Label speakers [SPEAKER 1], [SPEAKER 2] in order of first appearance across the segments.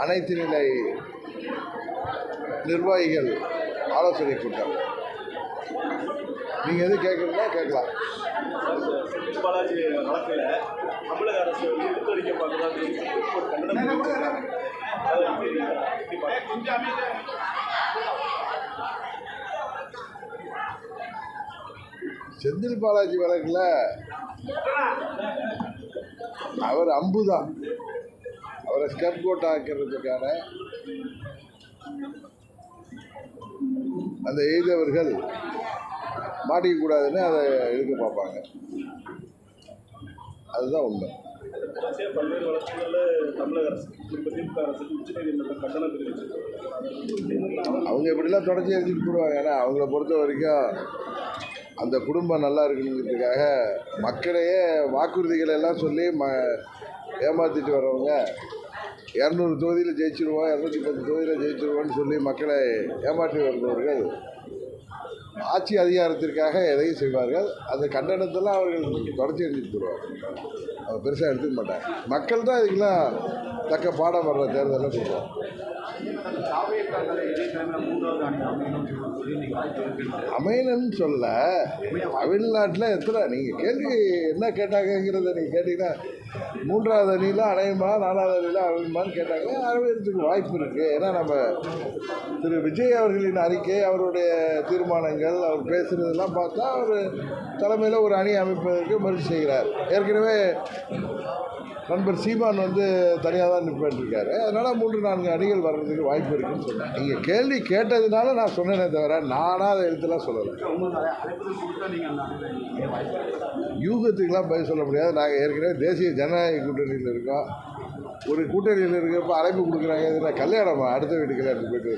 [SPEAKER 1] அனைத்து நிலை நிர்வாகிகள் ஆலோசனை கூட்டம். நீங்கள் எது கேட்குறீங்களா கேட்கலாம்.
[SPEAKER 2] செந்தில் பாலாஜி வழக்கில் தமிழக அரசு எடுத்துரைக்க பார்க்குறது ஒரு கண்டனம்.
[SPEAKER 1] செந்தில் பாலாஜி வழக்கில் அவர் அம்புதான், அவரை ஸ்டெப் கோட் ஆக்கிறதுக்கான அந்த எய்தவர்கள் மாட்டிக்கக்கூடாதுன்னு அதை எடுக்க பார்ப்பாங்க. அதுதான் உண்மை.
[SPEAKER 2] பல்வேறு வழக்குகளில் தமிழக அரசு திமுக அரசுக்கு உச்சநீதிமன்றம் கண்டனம் தெரிவிச்சிருக்கு.
[SPEAKER 1] அவங்க எப்படிலாம் தொடர்ச்சி எழுதிட்டு போடுவாங்க. ஏன்னா அவங்கள பொறுத்த வரைக்கும் அந்த குடும்பம் நல்லா இருக்கணுங்கிறதுக்காக மக்களையே வாக்குறுதிகளை எல்லாம் சொல்லி ஏமாற்றிட்டு வர்றவங்க 200 தொகுதியில் ஜெயிச்சிருவோம், 210 தொகுதியில் ஜெயிச்சிருவோன்னு சொல்லி மக்களை ஏமாற்றி வருபவர்கள் ஆட்சி அதிகாரத்திற்காக எதையும் செய்வார்கள். அந்த கண்டனத்தெல்லாம் அவர்கள் தொடர்ச்சி எழுதிட்டு போடுவாங்க. அதை பெருசாக எடுத்துக்க மாட்டாங்க. மக்கள் தான் இதுக்கெல்லாம் தக்க பாடம் வர்ற தேர்தலில் சொல்லுவாங்க. அமையணும்னு சொல்ல, தமிழ்நாட்டில் எத்தனை நீங்கள் கேள்வி என்ன கேட்டாங்கிறத நீங்கள் கேட்டிங்கன்னா 3வது அணியில் அணையுமா 4வது அணியில் அமையுமான்னு கேட்டாங்க. அமையறதுக்கு வாய்ப்பு இருக்குது. ஏன்னா நம்ம திரு விஜய் அவர்களின் அறிக்கை, அவருடைய தீர்மானங்கள், அவர் பேசுகிறதெல்லாம் பார்த்தா அவர் தலைமையில் ஒரு அணி அமைப்பதற்கு முயற்சி செய்கிறார். ஏற்கனவே நண்பர் சீமான் தனியாக தான் நிற்பேன்ருக்காரு. அதனால் 3-4 அணிகள் வர்றதுக்கு வாய்ப்பு இருக்குன்னு சொன்னேன். நீங்கள் கேள்வி கேட்டதுனால நான் சொன்னேனே தவிர நானாக அதை எழுத்துலாம் சொல்லலை. யூகத்துக்கெலாம் பதில் சொல்ல முடியாது. நாங்கள் ஏற்கனவே தேசிய ஜனநாயக கூட்டணியில் இருக்கோம். ஒரு கூட்டணியில் இருக்கிறப்ப அழைப்பு கொடுக்குறாங்க. இதில் கல்யாணமா அடுத்த வீட்டு கல்யாணத்துக்கு போயிட்டு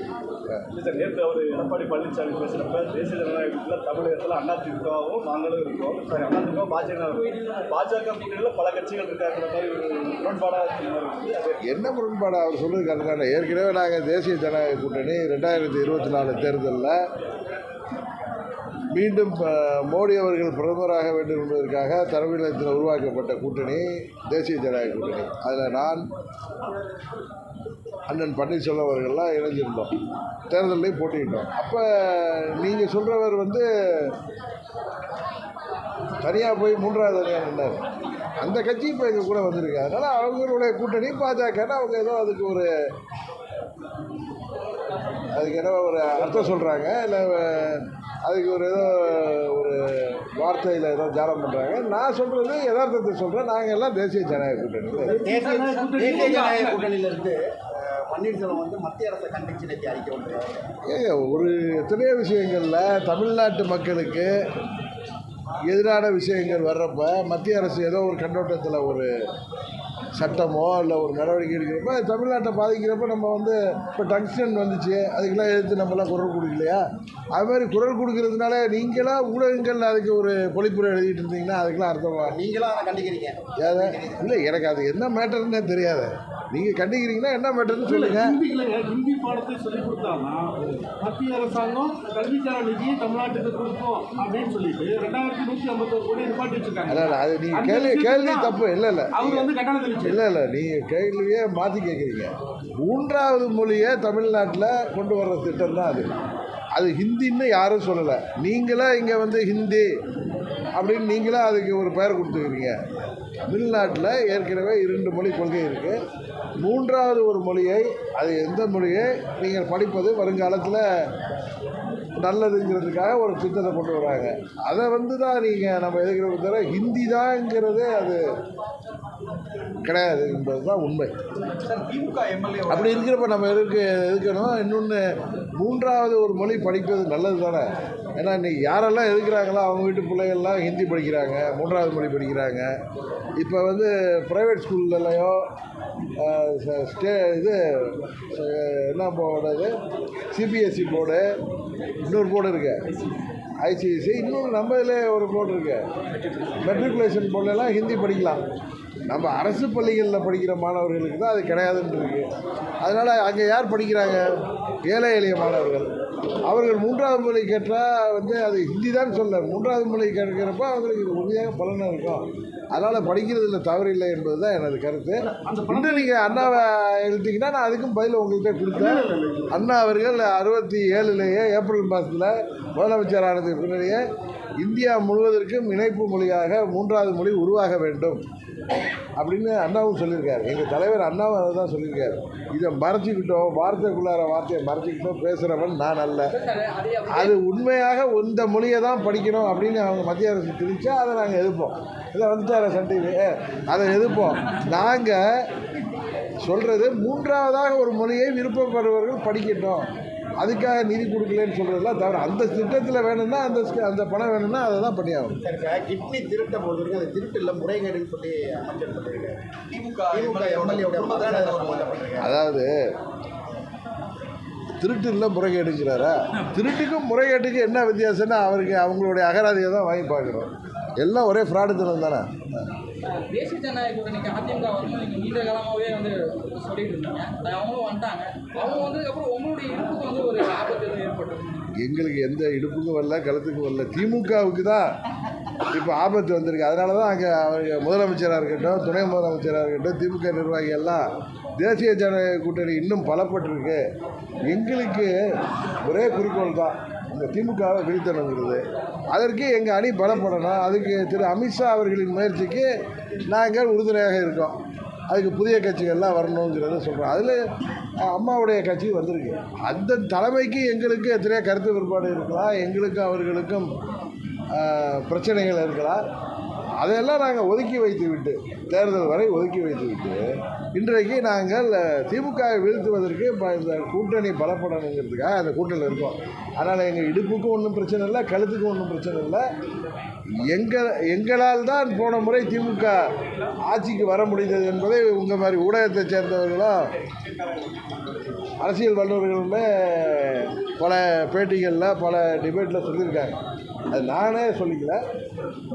[SPEAKER 2] சார், நேற்று அவர் எடப்பாடி பழனிசாமி பேசுகிறப்ப தேசிய ஜனநாயகத்தில் தமிழகத்தில் அதிமுகவும் நாங்களும் இருக்கோம். சாரி, அதிமுக பாஜக கூட்டணியில் பல கட்சிகள் இருக்காங்கிற மாதிரி ஒரு முரண்பாடாக
[SPEAKER 1] என்ன முரண்பாடாக அவர் சொல்லுறது கரெக்டான. ஏற்கனவே நாங்கள் தேசிய ஜனநாயக கூட்டணி 2024 தேர்தலில் மீண்டும் மோடி அவர்கள் பிரதமராக வேண்டும் என்பதற்காக தலைமையில் உருவாக்கப்பட்ட கூட்டணி தேசிய ஜனநாயக கூட்டணி. அதில் நான் அண்ணன் பன்னீர்செல்வம் அவர்கள்லாம் இணைஞ்சிருந்தோம். தேர்தலையும் போட்டிக்கிட்டோம். அப்போ நீங்கள் சொல்கிறவர் தனியாக போய் 3வது அணியாக நின்றார். அந்த கட்சி இப்போ எங்கள் கூட வந்திருக்கு. அதனால் அவங்களுடைய கூட்டணி பாஜகன்னா அவங்க ஏதோ அதுக்கு என்ன ஒரு அர்த்தம் சொல்கிறாங்க, இல்லை அதுக்கு ஏதோ ஒரு வார்த்தையில் ஏதோ ஜாலம் பண்ணுறாங்க. நான் சொல்கிறது யதார்த்தத்தை சொல்கிறேன். நாங்கள் எல்லாம் தேசிய ஜனநாயக
[SPEAKER 3] கூட்டணியிலிருந்து பன்னீர்செல்வம் மத்திய அரசை கண்டிச்சு இன்னைக்கு அறிக்கை விட்டுருக்காங்க.
[SPEAKER 1] ஒரு எத்தனையோ விஷயங்களில் தமிழ்நாட்டு மக்களுக்கு எதிரான விஷயங்கள் வர்றப்ப மத்திய அரசு ஏதோ ஒரு கண்ணோட்டத்தில் ஒரு சட்டமோ இல்லை ஒரு நடவடிக்கை எடுக்கிறப்ப தமிழ்நாட்டை பாதிக்கிறப்ப நம்ம இப்போ டங்ஸ்டன் வந்துச்சு, அதுக்கெல்லாம் எதிர்த்து நம்மளாம் குரல் கொடுக்கலையா? அது மாதிரி குரல் கொடுக்கறதுனால நீங்களாம் ஊடகங்கள் அதுக்கு ஒரு பொழிப்புரை எழுதிட்டு இருந்தீங்கன்னா அதுக்கெல்லாம் அர்த்தமா?
[SPEAKER 3] நீங்களாம் அதை கண்டிக்கிறீங்க?
[SPEAKER 1] இல்லை, எனக்கு அது என்ன மேட்டர்னே தெரியாது. நீங்கள் கண்டிக்கிறீங்கன்னா என்ன மேட்டர்னு சொல்லுங்கள்.
[SPEAKER 4] ஹிந்தி பாடத்தை சொல்லிக் கொடுத்தாங்கன்னா மத்திய அரசாங்கம் கல்விக்கான நிதியை தமிழ்நாட்டுக்கு கொடுப்போம் அப்படின்னு சொல்லிட்டு 2151 கோடி நிப்பாட்டி வச்சிருக்காங்க.
[SPEAKER 1] இல்லை, அது நீங்கள் கேள்வி தப்பு. இல்லை
[SPEAKER 4] அவர் கட்டணம் தெரிவிச்சு
[SPEAKER 1] இல்லை நீங்கள் கேள்வியே மாற்றி கேட்குறீங்க. 3வது மொழியை தமிழ்நாட்டில் கொண்டு வர்ற திட்டம் தான் அது ஹிந்தின்னு யாரும் சொல்லலை. நீங்களே இங்கே ஹிந்தி அப்படின்னு நீங்களே அதுக்கு ஒரு பெயர் கொடுத்துக்கிறீங்க. தமிழ்நாட்டில் ஏற்கனவே 2 மொழி கொள்கை இருக்குது. 3வது ஒரு மொழியை, அது எந்த மொழியை நீங்கள் படிப்பது வருங்காலத்தில் நல்லதுங்கிறதுக்காக ஒரு திட்டத்தை கொண்டு வராங்க. அதை தான் நீங்கள் நம்ம எதுக்கிறத தவிர ஹிந்தி தான்ங்கிறது அது கிடையாது என்பது தான் உண்மை. அப்படி இருக்கிறப்ப நம்ம எதுக்கணும்? இன்னொன்று 3வது ஒரு மொழி படிப்பது நல்லது தானே. ஏன்னா இன்றைக்கி யாரெல்லாம் எதுக்குறாங்களோ அவங்க வீட்டு பிள்ளைகள்லாம் ஹிந்தி படிக்கிறாங்க, 3வது மொழி படிக்கிறாங்க. இப்போ ப்ரைவேட் ஸ்கூல்லையோ என்ன போர்டு, சிபிஎஸ்சி போர்டு, இன்னொரு போர்டு இருக்குது, ஐசிஐசி, இன்னொரு நம்ம இதில் ஒரு போர்டு இருக்குது, மெட்ரிகுலேஷன் போர்டெல்லாம் ஹிந்தி படிக்கலாம். நம்ம அரசு பள்ளிகளில் படிக்கிற மாணவர்களுக்கு தான் அது கிடையாதுன்னு இருக்குது. அதனால் அங்கே யார் படிக்கிறாங்க? ஏழை எளிய மாணவர்கள். அவர்கள் மூன்றாவது மொழி கேட்டால் வந்து அது ஹிந்தி தான் சொல்ல, மூன்றாவது மொழி கேட்கிறப்ப அவங்களுக்கு இது உறுதியாக பலனாக இருக்கும். அதனால் படிக்கிறதுல தவறில்லை என்பது தான் எனது கருத்து. இன்னும் நீங்கள் அண்ணாவை எழுதிங்கன்னா நான் அதுக்கும் பதில் உங்கள்கிட்ட கொடுத்தேன். அண்ணா அவர்கள் 67 ஏப்ரல் மாதத்தில் முதலமைச்சர் ஆனதுக்கு பின்னாடியே இந்தியா முழுவதற்கும் இணைப்பு மொழியாக மூன்றாவது மொழி உருவாக வேண்டும் அப்படின்னு அண்ணாவும் சொல்லியிருக்காரு. எங்கள் தலைவர் அண்ணாவும் அதை தான் சொல்லியிருக்காரு. இதை மறைச்சிக்கிட்டோம், வார்த்தைக்குள்ளார வார்த்தையை மறைச்சிக்கிட்டோம் பேசுகிறவன் நான் அல்ல. அது உண்மையாக இந்த மொழியை தான் படிக்கணும் அப்படின்னு அவங்க மத்திய அரசு திணிச்சா அதை நாங்கள் எதிர்ப்போம். இதை வந்துட்டார சண்டை அதை எதிர்ப்போம். நாங்கள் சொல்கிறது மூன்றாவதாக ஒரு மொழியை விருப்பப்படுபவர்கள் படிக்கட்டும், அதுக்காக நிதி கொடுக்கலன்னு சொல்கிறதுலாம் தவிர அந்த திட்டத்தில் வேணும்னா அந்த பணம் வேணும்னா அதை தான் பண்ணியாகும்.
[SPEAKER 3] சரி சார், கிட்னி திருட்டை பொறுத்த வரைக்கும் அது திருட்டு இல்லை, முறைகேடுன்னு சொல்லி அமைச்சர் சொல்லியிருக்காரு. திமுக எம்எல்ஏவுடைய மகன் அதில் சம்மந்தப்பட்டிருக்காரு.
[SPEAKER 1] அதாவது திருட்டு இல்லை முறைகேடுங்கிறாரா? திருட்டுக்கும் முறைகேட்டுக்கும் என்ன வித்தியாசம்னா அவங்களுடைய அகராதியை தான் வாங்கி பார்க்குறோம். எல்லாம் ஒரே ஃப்ராடுத்தனம் தானே.
[SPEAKER 5] தேசிய ஜனநாயக கூட்டணிக்கு அதிமுக வந்து நீங்கள் நீண்ட காலமாகவே வந்து சொல்லிட்டு இருந்தீங்க. அவங்களும் வந்துட்டாங்க. அவங்க வந்ததுக்கப்புறம் உங்களுடைய இடுப்புக்கு வந்து ஒரு ஆபத்து எதுவும் ஏற்பட்டது?
[SPEAKER 1] எங்களுக்கு எந்த இடுப்புக்கும் வரல, கழுத்துக்கும் வரல. திமுகவுக்கு தான் இப்போ ஆபத்து வந்திருக்கு. அதனால தான் அங்கே அவங்க முதலமைச்சராக இருக்கட்டும், துணை முதலமைச்சராக இருக்கட்டும், திமுக நிர்வாகிகள் எல்லாம் தேசிய ஜனநாயக கூட்டணி இன்னும் பலப்பட்டிருக்கு. எங்களுக்கு ஒரே குறிக்கோள் தான், இந்த திமுகவை வீழ்த்தணுங்கிறது. அதற்கு எங்கள் அணி பலப்படணும். அதுக்கு திரு அமித்ஷா அவர்களின் முயற்சிக்கு நாங்கள் உறுதுணையாக இருக்கோம். அதுக்கு புதிய கட்சிகள்லாம் வரணுங்கிறத சொல்கிறோம். அதில் அம்மாவுடைய கட்சி வந்திருக்கு. அந்த தலைமைக்கு எங்களுக்கு எத்தனையோ கருத்து வேறுபாடு இருக்கலாம், எங்களுக்கும் அவர்களுக்கும் பிரச்சனைகள் இருக்கலாம். அதையெல்லாம் நாங்கள் ஒதுக்கி வைத்து விட்டு, தேர்தல் வரை ஒதுக்கி வைத்து விட்டு, இன்றைக்கு நாங்கள் திமுகவை வீழ்த்துவதற்கு இந்த கூட்டணி பலப்படணுங்கிறதுக்காக அந்த கூட்டணியில் இருக்கோம். அதனால் எங்கள் இடுப்புக்கும் ஒன்றும் பிரச்சனை இல்லை, கழுத்துக்கும் ஒன்றும் பிரச்சனை இல்லை. எங்களால் தான் போன முறை திமுக ஆட்சிக்கு வர முடிந்தது என்பதை உங்கள் மாதிரி ஊடகத்தை சேர்ந்தவர்களும் அரசியல் வல்லுநர்களுமே பல பேட்டிகளில் பல டிபேட்டில் சொல்லியிருக்காங்க. அது நானே சொல்லிக்கல.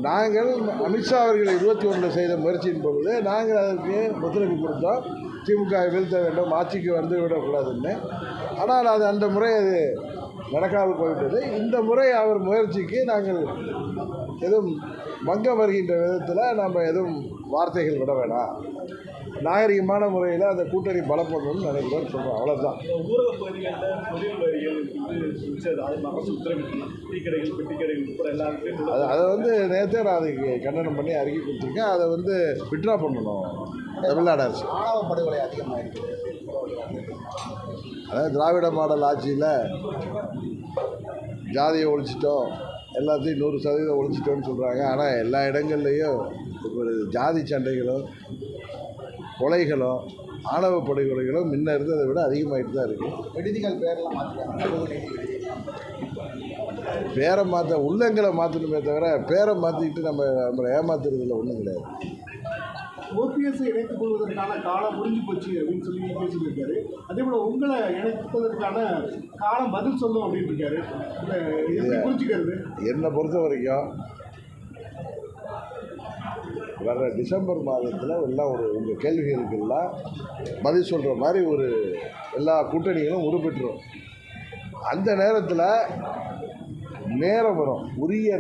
[SPEAKER 1] நாங்கள் அமித்ஷா அவர்கள் 21 செய்த முயற்சியின் பொழுது நாங்கள் அதற்கு ஒத்துழைப்பு கொடுத்தோம். திமுக வீழ்த்த வேண்டும், ஆட்சிக்கு வந்து விடக்கூடாதுன்னு. ஆனால் அது அந்த முறை அது நடக்காமல் போய்விட்டது. இந்த முறை அவர் முயற்சிக்கு நாங்கள் எதுவும் பங்கம் வருகின்ற விதத்தில் நம்ம எதுவும் வார்த்தைகள் விட வேணாம், நாகரிகமான முறையில் அந்த கூட்டணி பலப்படணும்னு நினைக்கிறோன்னு சொல்கிறோம். அவ்வளோதான்.
[SPEAKER 2] ஊரக பகுதிகளில் தொழில் வரிகள் அது அரசு உத்தரவிட்டு டீ கடைகள், பெட்டி கடைகள் உட்பட எல்லாருக்கும்
[SPEAKER 1] அதை வந்து நேற்றே நான் அதுக்கு கண்டனம் பண்ணி அறிக்கை கொடுத்துருக்கேன். அதை வந்து விட்ரா பண்ணணும் தமிழ்நாடு அரசு.
[SPEAKER 3] ஆணவ படுகொலை அதிகமாக இருக்குது.
[SPEAKER 1] அதாவது திராவிட மாடல் ஆட்சியில் ஜாதியை ஒழிச்சிட்டோம், எல்லாத்தையும் 100% ஒழிச்சிட்டோன்னு சொல்கிறாங்க. ஆனால் எல்லா இடங்கள்லையும் ஒரு ஜாதி சண்டைகளும் கொலைகளும் ஆணவ படுகொலைகளும் முன்ன இருந்ததை விட அதிகமாகிட்டு தான் இருக்குது.
[SPEAKER 3] விடுதிகள் பேரெல்லாம் மாற்றிட்டாங்க.
[SPEAKER 1] பேரை மாற்ற உள்ளங்களை மாற்றணுமே தவிர பேரை மாற்றிக்கிட்டு நம்மளை ஏமாத்துறதுல ஒன்றும் கிடையாது.
[SPEAKER 4] ஓபிஎஸ் இணைத்துக் கொள்வதற்கான காலம் முடிஞ்சு போச்சு அப்படின்னு சொல்லி பேசியிருக்காரு. அதே போல் உங்களை இணைப்பதற்கான காலம் பதில் சொல்லும் அப்படின்னு இருக்காரு. இதை புரிஞ்சுக்கிறது
[SPEAKER 1] என்னை பொறுத்த வரைக்கும் வர்ற டிசம்பர் மாதத்தில் எல்லாம் உங்கள் கேள்விகளுக்கெல்லாம் பதில் சொல்கிற மாதிரி எல்லா கூட்டணிகளும் உருப்பெற்றுரும். அந்த நேரத்தில் நேரம் வரும், உரிய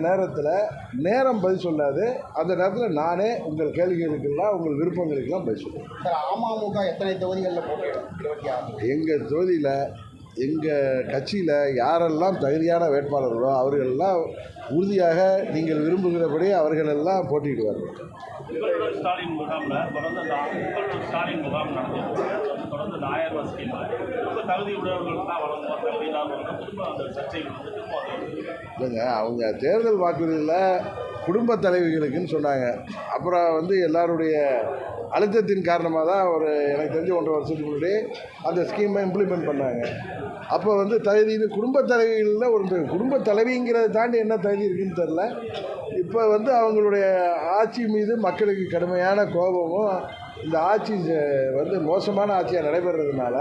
[SPEAKER 1] நேரம் பதில் சொல்லாது. அந்த நேரத்தில் நானே உங்கள் கேள்விகளுக்கெல்லாம் உங்கள் விருப்பங்களுக்கெல்லாம் பதில் சொல்லுவேன்.
[SPEAKER 3] சார், அமமுக எத்தனை தொகுதிகளில் போட்டியிடும்? 26.
[SPEAKER 1] எங்கள் தொகுதியில் எங்கள் கட்சியில் யாரெல்லாம் தகுதியான வேட்பாளர்களோ அவர்களெல்லாம் உறுதியாக நீங்கள் விரும்புகிறபடி அவர்களெல்லாம் போட்டியிடுவார்கள்.
[SPEAKER 6] ஸ்டாலின் முகாமில் ஸ்டாலின் முகாம் நடந்தது. தொடர்ந்து 1000 ரூபாய் ஸ்கீமில் ரொம்ப தகுதி உடையவர்கள் தான் வழங்குவோம், தகுதி இல்லாதவர்கள் திரும்ப அந்த சர்ச்சைகள் வந்து
[SPEAKER 1] இல்லைங்க. அவங்க தேர்தல் வாக்குறுதியில் குடும்ப தலைவிகளுக்குன்னு சொன்னாங்க. அப்புறம் வந்து எல்லாருடைய அழுத்தத்தின் காரணமாக தான் எனக்கு தெரிஞ்ச 1.5 வருஷத்துக்கு முன்னாடி அந்த ஸ்கீமை இம்ப்ளிமெண்ட் பண்ணாங்க. அப்போ வந்து தகுதின்னு குடும்ப தலைவிகளில் குடும்ப தலைவிங்கிறத தாண்டி என்ன தகுதி இருக்குதுன்னு தெரில. இப்போ வந்து அவங்களுடைய ஆட்சி மீது மக்களுக்கு கடுமையான கோபமும், இந்த ஆட்சி வந்து மோசமான ஆட்சியாக நடைபெறதுனால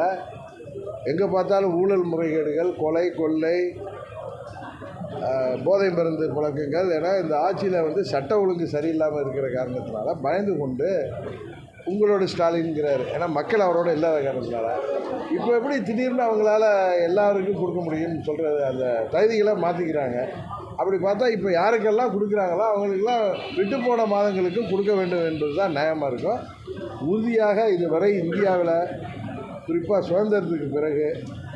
[SPEAKER 1] எங்கே பார்த்தாலும் ஊழல் முறைகேடுகள், கொலை கொள்ளை, போதை மருந்து புழக்கங்கள், ஏன்னா இந்த ஆட்சியில் வந்து சட்ட ஒழுங்கு சரியில்லாமல் இருக்கிற காரணத்தினால பயந்து கொண்டு உங்களோட ஸ்டாலின்ங்கிறாரு. ஏன்னா மக்கள் அவரோட இல்லாத காரணத்தினால. இப்போ எப்படி திடீர்னு அவங்களால எல்லாருக்கும் கொடுக்க முடியும்னு சொல்கிறது அந்த தகுதிகளை மாற்றிக்கிறாங்க. அப்படி பார்த்தா இப்போ யாருக்கெல்லாம் கொடுக்குறாங்களோ அவங்களுக்கெல்லாம் விட்டு போன மாதங்களுக்கு கொடுக்க வேண்டும் என்பது தான் நியாயமாக இருக்கும். உறுதியாக இதுவரை இந்தியாவில் குறிப்பாக சுதந்திரத்துக்கு பிறகு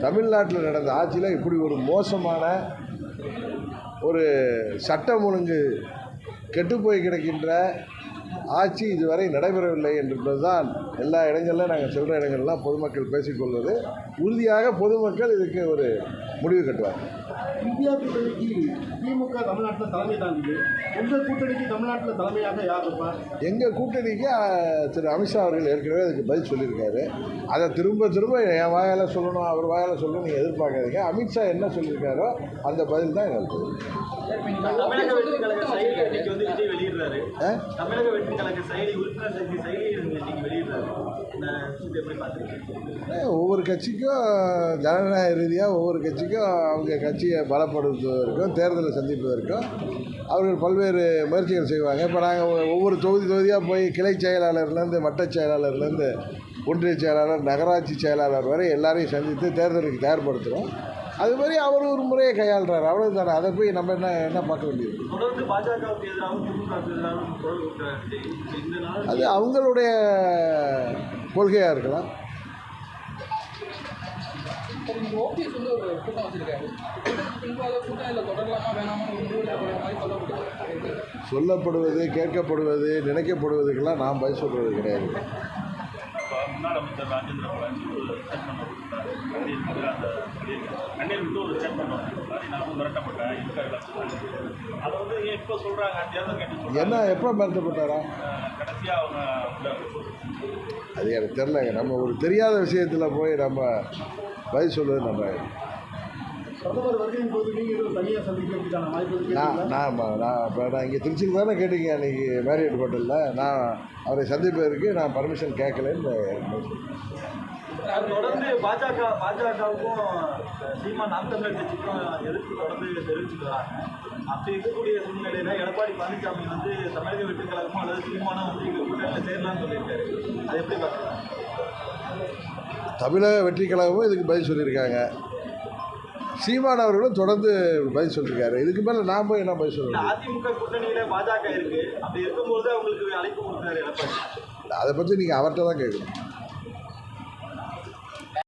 [SPEAKER 1] தமிழ்நாட்டில் நடந்த ஆட்சியில் இப்படி ஒரு மோசமான ஒரு சட்டம் ஒழுங்கு கெட்டுப்போய் கிடக்கின்ற ஆட்சி இதுவரை நடைபெறவில்லை என்பதுதான் எல்லா இடங்களிலும் நாங்கள் சொல்கிற இடங்கள்லாம் பொதுமக்கள் பேசிக்கொள்வது. உறுதியாக பொதுமக்கள் இதுக்கு ஒரு முடிவு கட்டுவார்.
[SPEAKER 4] இந்தியா கூட்டணிக்கு திமுக தமிழ்நாட்டில் தலைமை தாங்குது. உங்கள் கூட்டணிக்கு தமிழ்நாட்டில் தலைமையாக யார் இருப்பார்?
[SPEAKER 1] எங்கள் கூட்டணிக்கு திரு அமித்ஷா அவர்கள் ஏற்கனவே அதுக்கு பதில் சொல்லியிருக்காரு. அதை திரும்ப திரும்ப என் வாயால் சொல்லணும் அவர் வாயால் சொல்லணும் நீங்கள் எதிர்பார்க்காதீங்க. அமித்ஷா என்ன சொல்லியிருக்காரோ அந்த பதில் தான் எனக்கு
[SPEAKER 2] தமிழக வெற்றி கழக செயலி இன்னைக்கு வந்து விஜய் வெளியிடுறாரு. தமிழக வெற்றி கழக செயலி உறுப்பினர் சேர்க்கை செயலி இன்னைக்கு வெளியிடுறாரு. எப்படி பார்த்துருக்கீங்க?
[SPEAKER 1] ஒவ்வொரு கட்சிக்கும் ஜனநாயக ரீதியாக ஒவ்வொரு கட்சிக்கும் அவங்க கட்சியை பலப்படுத்துவதற்கும் தேர்தலை சந்திப்பதற்கும் அவர்கள் பல்வேறு முயற்சிகள் செய்வாங்க. இப்போ நாங்கள் ஒவ்வொரு தொகுதியாக போய் கிளை செயலாளர்லேருந்து வட்டச் செயலாளர்லேருந்து ஒன்றிய செயலாளர் நகராட்சி செயலாளர் வரை எல்லாரையும் சந்தித்து தேர்தலுக்கு தயார்படுத்துகிறோம். அது மாதிரி அவர் ஒரு முறையை கையாளுறாரு. அவ்வளவு தானே. அதை போய் நம்ம என்ன பார்க்க வேண்டியது?
[SPEAKER 2] தொடர்ந்து பாஜகவுக்கு எதிராகவும் திமுகவுக்கு எதிராகவும் குரல் கொடுக்குறாரு. இந்த நாள்
[SPEAKER 1] அது அவங்களுடைய கொள்கையாக இருக்கலாம்.
[SPEAKER 5] இப்போ நீங்கள் ஓபிஎஸ் வந்து ஒரு கூட்டம் வச்சுருக்காரு. பின்பாக கூட்டம் இல்லை தொடரலாமா வேணாமான்னு ஒரு முடிவு எடுக்கிற மாதிரி சொல்லப்படுது.
[SPEAKER 1] சொல்லப்படுவது கேட்கப்படுவது நினைக்கப்படுவதுக்கெல்லாம் நான் பதில் சொல்கிறது கிடையாது.
[SPEAKER 6] இப்போ முன்னாள் அமைச்சர் ராஜேந்திர பாலாஜி ஒரு ஸ்டேட்மெண்ட் கொடுத்தாரு. கண்ணீர் விட்டு ஒரு ஸ்டேட்மெண்ட் கொடுத்தாரு. நான் மிரட்டப்பட்டேன் இருக்க அதை வந்து ஏன் இப்போ சொல்கிறாங்க தேர்தல் கேட்டு
[SPEAKER 1] என்ன எப்போ மிரட்டப்பட்டாரா?
[SPEAKER 6] கடைசியாக அவங்க
[SPEAKER 1] அது எனக்கு தெரிலங்க. நம்ம ஒரு தெரியாத விஷயத்தில் போய் நம்ம பதில் சொல்வது நம்ம
[SPEAKER 4] பிரதமர் வருகையின் போது நீங்கள் எதுவும் தனியாக சந்திக்கிறதுக்கான வாய்ப்பு இருக்கு?
[SPEAKER 1] நான் இங்கே திருச்சியில் தானே கேட்டீங்க அன்றைக்கி மேரியட் ஹோட்டலில். நான் அவரை சந்திப்பதற்கு நான் பர்மிஷன் கேட்கலன்னு
[SPEAKER 2] தொடர்ந்து பாஜகவுக்கும் சீமா நாம் தமிழர் கட்சிக்கும் எதிர்ப்பு தொடர்ந்து தெரிவிச்சுட்டு வராங்க. அப்படி இருக்கக்கூடிய சூழ்நிலையில் எடப்பாடி பழனிசாமி வந்து தமிழக வெற்றி கழகமோ அல்லது சீமானோ வந்து எங்கள் கூட்டணியில் சேரலாம்னு சொல்லியிருக்காரு. அது எப்படி பார்க்குறாங்க?
[SPEAKER 1] தமிழக வெற்றி கழகமும் இதுக்கு பதில் சொல்லியிருக்காங்க. சீமான் அவர்களும் தொடர்ந்து பதில் சொல்லியிருக்காரு. இதுக்கு மேலே நான் போய் என்ன பதில் சொல்லுவேன்?
[SPEAKER 2] அதிமுக கூட்டணியில் பாஜக இருக்குது. அப்படி இருக்கும்போது அவங்களுக்கு அழைப்பு கொடுக்குறாரு எடப்பாடி.
[SPEAKER 1] அதை பற்றி நீங்கள் அவர்கிட்ட தான் கேட்கணும்.